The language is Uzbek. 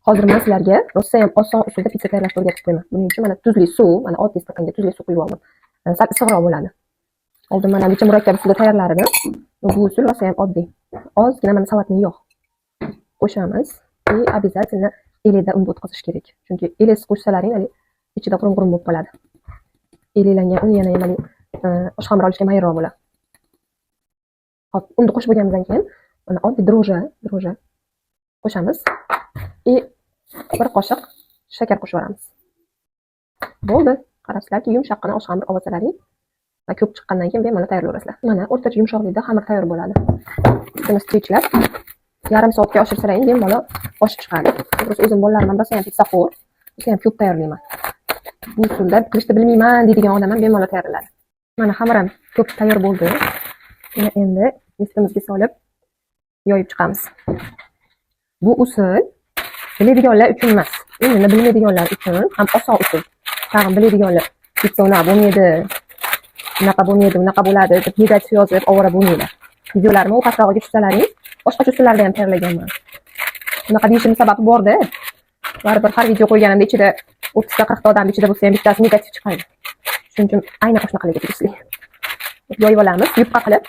Hozir men sizlarga rosa ham oson usulda pitsa tayyorlashni o'rgatib qo'yaman. Buning uchun mana tuzli suv, mana oddiy staqanga tuzli suv quyib oldim. Sal issiqroq bo'ladi. Oldin mana bitta murakkab usulda tayyorlar edim. Bu usul rosa ham oddiy. Ozgina mana salatni yog' qo'shamiz. Обязательно elida un o'tkazish kerak. Chunki elasiz qo'shsalaring, ichida qurum-qurum bo'lib qoladi. Elilangan un yana ham osh xamiri olishga mayinroq bo'ladi. Hop, unni qo'shib bo'lgandan keyin mana oddiy dro'ja qo'shamiz. Bir qoshiq shakar qo'shib yuboramiz. Bo'ldi. Qarasizlarki, yumshoqqina osh xamir olsalaring va ko'p chiqqandan keyin bemalol tayyorlayverasizlar. Mana o'rtacha yumshoqlikda xamir tayyor bo'ladi. Buni strechlar yarim soatga oshirsalaring bemalol oshib chiqadi. To'g'risi o'zim bolalarimdan rosa ham pitsaxo'r, rosa ham ko'p tayyorlayman. Bu usulda qilishni bilmayman deydigan odam ham bemalol tayyorladi. Mana xamirim ko'p tayyor bo'ldi. Endi listimizga solib yoyib chiqamiz. Bu usul biladiganlar uchun emas. Endi bilmaydiganlar uchun ham oson usul. Tag'in biladiganlar pitsa unaqa bo'lmaydi, unaqa bo'lmaydi, unaqa bo'ladi deb negativ yozib ovora bo'lmaydi. Videolarimni o'qatrog'iga tushsalaring, boshqa usullarda ham tayyorlaganman. Unaqa deyishimning sababi bor-da. Baribir har video qo'yganimda ichida 30 ta 40 ta odam ichida bo'lsa ham bittasi negativ chiqadi. Shuning uchun aynan shunaqa qilib ishlayman. Yoyib olamiz, yupqa qilib.